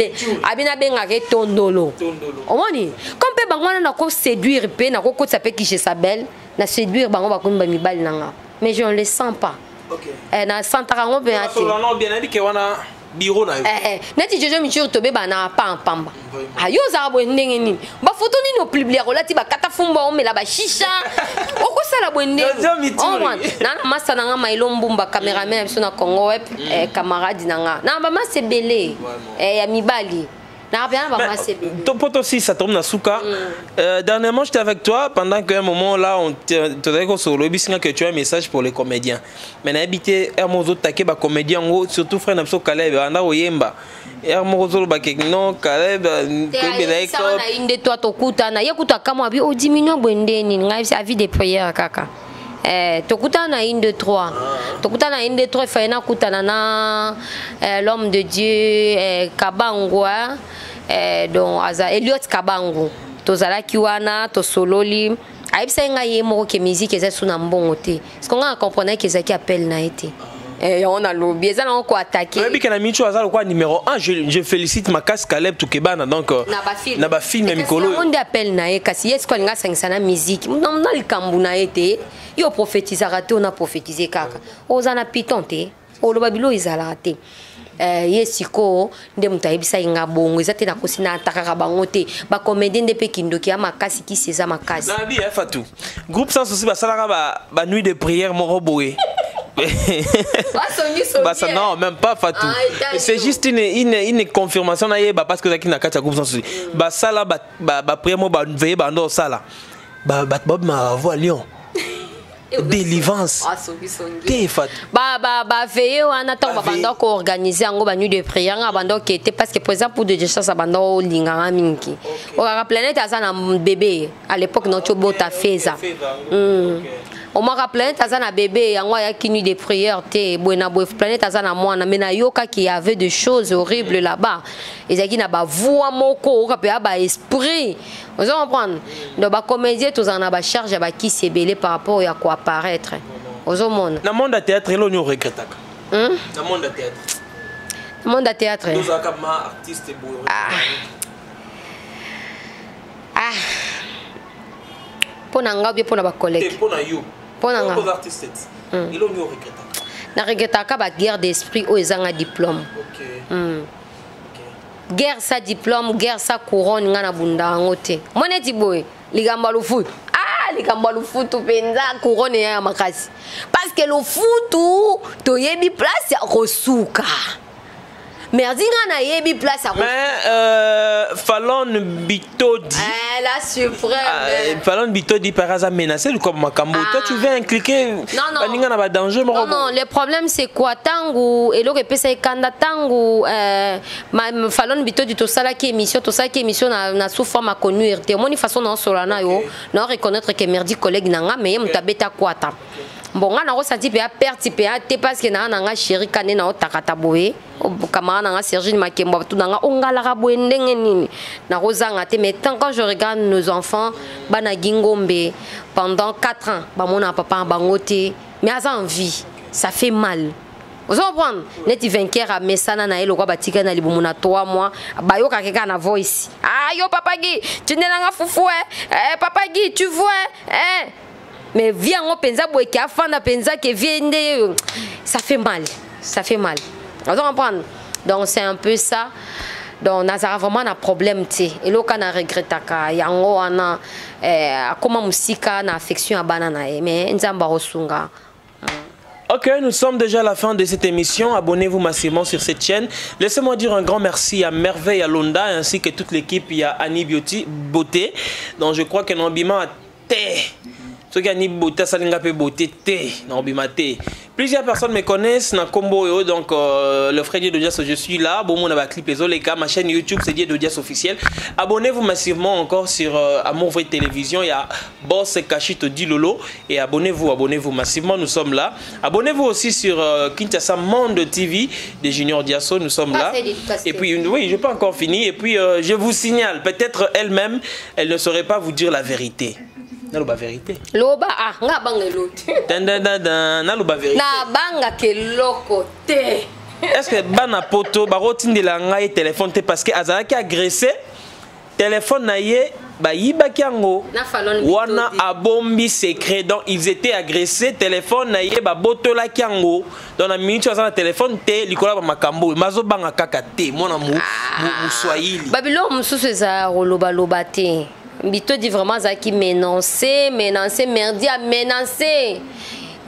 benga ke tondolo omoni comme pe bangwana na ko séduire pe na ko kotsa pe ki chez sa belle na séduire bango ba ko mba mibali na nga mais je ne le sens pas na sentaka ngo pe ati non bien dit que wana bureau na yo neti Jojo Michuru tobe bana pa pamba ayo za bwendenge nini ba photo nini o publier olati ba kata fumba o mela ba shisha oko sala bwendenge na masa na nga mailo mbumba cameraman biso na Congo web camarade na nga na ba masa belé ya mibali. Aussi, ça tombe dans Souka. Dernièrement, j'étais avec toi pendant qu'à un moment là, on te disait que tu as un message pour les comédiens. Mais on a habité un mozo taqué ba comédien surtout frère Napso Caleb, on a oyemba. Un mozo ba non Caleb, ça on a une de toi tokuta na yakuta kama abi o diminue bwendeni ngai avis de prière kaka. Tokuta na une de trois. Tokuta na une de trois faina kutana na l'homme de Dieu Kabangwa donc aza Eliot Kabango. Tozala kiwana to sololi. Aibisa nga yemo ke musique eza suna mbongo te. Parce qu'on a comprenait que ça qui appelle na été. On a lobby, ça on quoi attaquer. Mais bien Micho azala quoi numéro 1, je félicite Makas Caleb Tukebana donc na ba film mikolo. On appelle na e kasi est-ce qu'on nga sangana musique. Non na likambu na été. Yo prophétise raté on a prophétisé kaka. Ozana piton te. O lo babilo izala raté. Yesiko nde mutayibisa inga bongo ezate na kosina atakaka bango te ba comédien de Pekindoki ya makasi ki seza makasi. Na bi Fatou. Groupe sans souci ba salaka ba nuit de prière moro boé. Bah ça non même pas Fatou. C'est juste une confirmation na yeba parce que zaki na kati ya groupe sans souci. Ba sala ba prière mo ba veiller ba ndo sala. Ba bob ma voix lion. Délivrance. Veillez on attend ba ko organiser ngo ba nuit de prière nga bando qui était parce que par exemple pour de gens ça bando linganga mingi. O ka planète azana bébé à l'époque non chobota feza. On m'a rappelé tazana bébé yango ya nuit de prière te buena boy planète tazana mwana mais na yoka qui avait des choses horribles là-bas. Ezaki na ba voix moko ka pe ba esprit. Vous comprenez? Donc ba comédien tous en a ba charge ba qui c'est belé par rapport à quoi apparaître. Vous monde. Na monde de théâtre là on regrette. Na monde de théâtre. Na monde de théâtre. Nous comme artiste boy. Pour nanga bien pour na ba collègue. Pour na yo. Pour nanga. Pour artiste. Il on regrette. Na regrette ka ba guerre d'esprit o ezanga diplôme. OK. Guerre sa diplôme, guerre sa couronne ngana bunda ngote. Mone ti boy, ligamba lu foot. Ligamba lu foot penza couronne ya makasi. Parce que le foot to yebi place ya kosuka. Merdi ngana yebi place à mais Fallon Bitodi. La suprême. Fallon Bitodi par hasard menacé comme Makambo. Toi tu viens cliquer. Non. Pas danger non, le problème c'est quoi tangu et le pesa kanda tangu Fallon Bitodi to sala qui émission na souffre ma connuire te moni façon na solana yo na reconnaître que merdi collègue nanga mais mutabeta kwata. Bon nga na ko senti pe a perte pe a te parce que na nga chéri kané na otakata boye kamara na nga Sergine Makembo tout na nga ongala ka boye ndenge nini na rozanga te mais tant quand je regarde nos enfants bana gingombe pendant 4 ans ba mona papa bangote mais à envie ça fait mal. Vous comprenez? Neti vainqueur a mesana na elo kwa batika na libumu na 3 mois bayoka keka na voice yo papa Guy tu n'es nga foufou papa Guy tu vois mais viens on pensa boy qui a fanda pensa que viende ça fait mal vous comprenez? Donc c'est un peu ça. Donc nazara vraiment un problème ti et là quand on regrette ka yango ana comment musika na affection à banana mais nzamba rosunga. Ok, nous sommes déjà à la fin de cette émission. Abonnez-vous massivement sur cette chaîne. Laissez-moi dire un grand merci à Merveille, à Londa, ainsi que toute l'équipe. Il y a Annie Beauté. Donc je crois que Nambima a ceux qui ont beauté, ça n'a pas beauté, plusieurs personnes me connaissent dans Combo, donc le frère Dieu de Dias, je suis là. Bon, on a clip les gars, ma chaîne YouTube, c'est Dieu de Dias officiel. Abonnez-vous massivement encore sur Amour Vrai Télévision. Il y a Boss Kachito Dilolo. Et abonnez-vous massivement, nous sommes là. Abonnez-vous aussi sur Kinshasa Monde TV de Junior Diasso, nous sommes là. Et puis, oui, je n'ai pas encore fini. Et puis, je vous signale, peut-être elle-même, elle ne saurait pas vous dire la vérité. Naluba vérité. Loba nga banga l'autre. Naluba vérité. Na banga ke loko te. Est-ce que bana poto barotine de la ngai téléphone te parce que azala ki agressé téléphone na ye bayibaki yango wana abombi secret. Donc ils étaient agressés, téléphone na ye babotolaki yango. Dans la minute aza na téléphone te likola ba makambo mazo banga kaka te mona mu swahili babilo mususu eza roloba loba te Bito dit vraiment ça qui menacer merdi a menacer.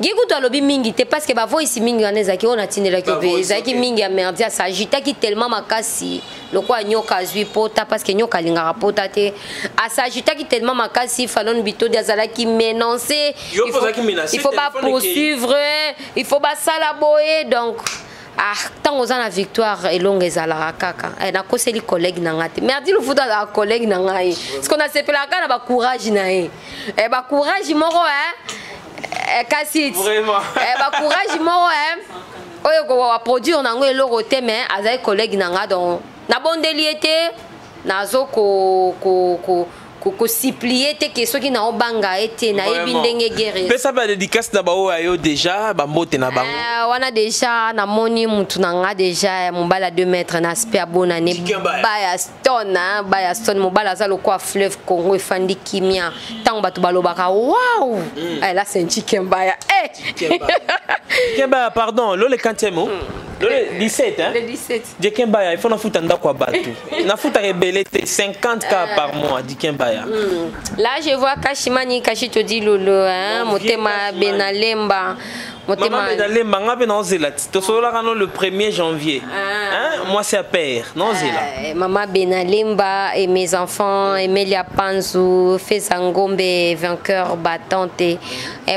Gigu to lobi mingi te parce que ba voice mingi aneza ki ona tinela ki be za ki mingi a merdi a s'agita ki tellement makasi loko nyoka zui pota parce que nyoka linga pota te a s'agita ki tellement makasi falon bito dia zala ki menacer il faut pas poursuivre il faut pas salaboyer donc ah tant aux la victoire et longue ezala kaka na koseli collègue na ngate merdi le futa la collègue na ngai ce qu'on a sepela kana ba courage na e ba courage moko kasi ba courage moko oyo ko wa produire na ngo eloko te mais azai collègue na nga donc na bondeli ete nazo ko siplier te que soki na obanga ete na yebi ndenge guerre pesa ba dédicace na ba oyo déjà ba mbote na bango wana déjà na moni mutu na nga déjà mobala 2 mètres na aspect abona ne baya stone mobala za lokwa fleuve Congo efandi kimia tango batu balobaka wow là c'est un Chikembaya Chikembaya pardon le quantième le 17 hein le 17 Chikembaya il faut na futa ndako batu na futa rebelle 50 cas par mois Chikembaya. Là je vois Kashimani Kashitodi Lolo hein Motema Benalemba Motema Benalemba ngabe na Zelati to solo le 1er janvier hein moi c'est à père non Zela Maman Benalemba et mes enfants Emilia Panzu Fezangombe vainqueur battante et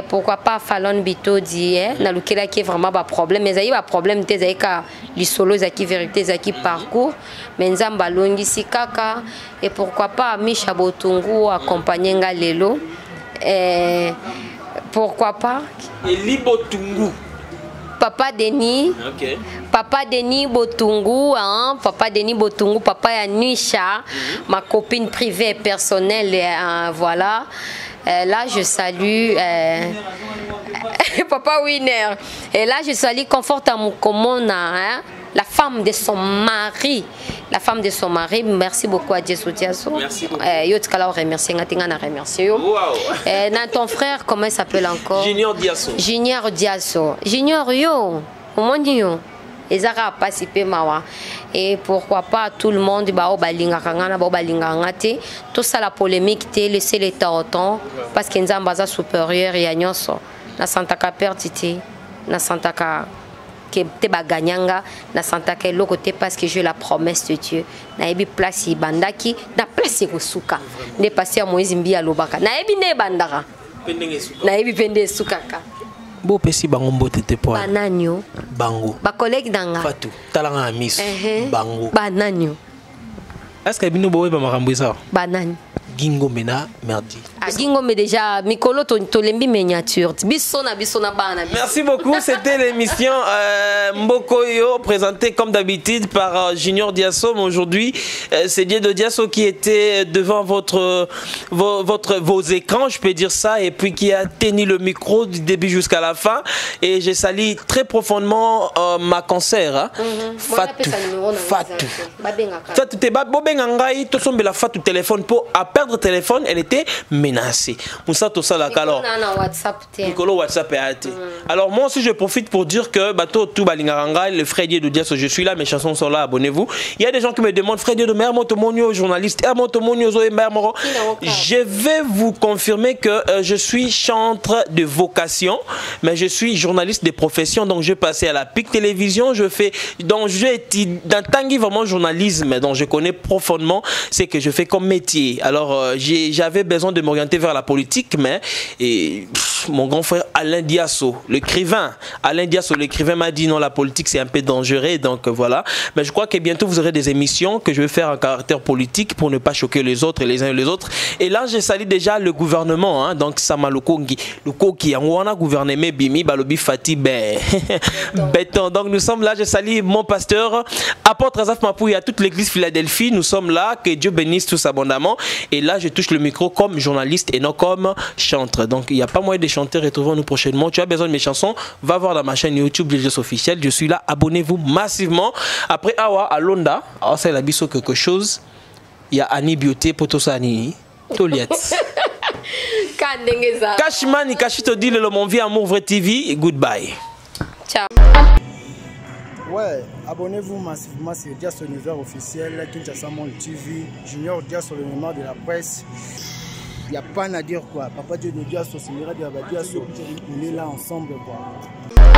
pourquoi pas Fallon Bito dit na lukela qui est vraiment pas problème mais il y a problème te zaika li solo zaki vérité zaki parcours mais nzamba longi sikaka et pourquoi pas Misha Botungu accompagner nga lelo pourquoi pas Eli Botungu Papa Denis okay. Papa Denis Botungu hein? Papa Denis Botungu papa ya Nisha ma copine privée et personnelle voilà là je salue Papa Winner et là je salue Conforta Mukomona hein? La femme de son mari. La femme de son mari. Merci beaucoup à Diasso Diasso. Merci beaucoup. Yo tkala remercier ngatinga na remercier yo. Wow. Na ton frère comment il s'appelle encore? Junior Diasso. Junior Diasso. Junior yo. Comment dit yo? Ezara participer mawa. Et pourquoi pas tout le monde ba o balinga kangana ba balinga ngate. Tout ça la polémique té laisser l'état au temps parce que nzamba za supérieur ya nyonso. Na Santa Ka pertité. Na Santa Ka te baganyanga na santa ke lokote parce que j'ai la promesse de Dieu na ebi place bandaki na place kosuka ne passer à Moïse Mbia lobaka na ebi ne bandaka na ebi pende sukaka bo pesi bango mbote te po bananyo bango ba collègue danga Fatou talanga miss bango bananyo est-ce que bino bowe ba makambo ça bananyo Gingo Mena merdi. Gingo mais déjà Mikolo Tolembi miniature. Bisona bana. Merci beaucoup, c'était l'émission Mbokoyo présentée comme d'habitude par Junior Diasso. Aujourd'hui, c'est Dieu de Diasso qui était devant vos écrans, je peux dire ça, et puis qui a tenu le micro du début jusqu'à la fin. Et je salue très profondément ma concert. Hein? Fatou. Fatou. Fatou. Fatou téléphone pour perdre téléphone, elle était menacée. Moussa tout ça là alors. Nicolo WhatsApp alors moi aussi je profite pour dire que bateau tout balingaranga le frère Dieu de Diasso je suis là, mes chansons sont là, abonnez-vous. Il y a des gens qui me demandent frère Dieu de mère motomonio journaliste je vais vous confirmer que je suis chanteur de vocation mais je suis journaliste de profession donc je passais à la PIC télévision, je fais donc je dans Tanguy vraiment journalisme donc je connais profondément ce que je fais comme métier. Alors j'avais besoin de m'orienter vers la politique, mais mon grand frère Alain Diasso, l'écrivain, m'a dit non, la politique c'est un peu dangereux, donc voilà. Mais je crois que bientôt vous aurez des émissions que je vais faire en caractère politique pour ne pas choquer les autres et les uns et les autres. Et là, je salue déjà le gouvernement, hein, donc Sama Lokongi, qui a gouverné Bimi, Balobi Fati, béton. Donc nous sommes là, je salue mon pasteur, apôtre Azaf Mapouy à toute l'église Philadelphie, nous sommes là, que Dieu bénisse tous abondamment. Et là, je touche le micro comme journaliste et non comme chanteur. Donc, il n'y a pas moyen de chanter. Retrouvons-nous prochainement. Tu as besoin de mes chansons, va voir dans ma chaîne YouTube DJS officiel. Je suis là. Abonnez-vous massivement. Après, Awa, à Londa, c'est la biso quelque chose. Il y a Annie Beauté, Potosani. Toliat. Kashimani, Kashito dit le mon vieux amour vrai TV et goodbye. Ciao. Ouais, abonnez-vous massivement sur Dias Univers officiel, Kinshasa Monde TV, Junior Dias sur le mémoire de la presse. Il n'y a pas à dire quoi. Papa Dieu de Dias, Sosimira de Abadias, on est là ensemble quoi.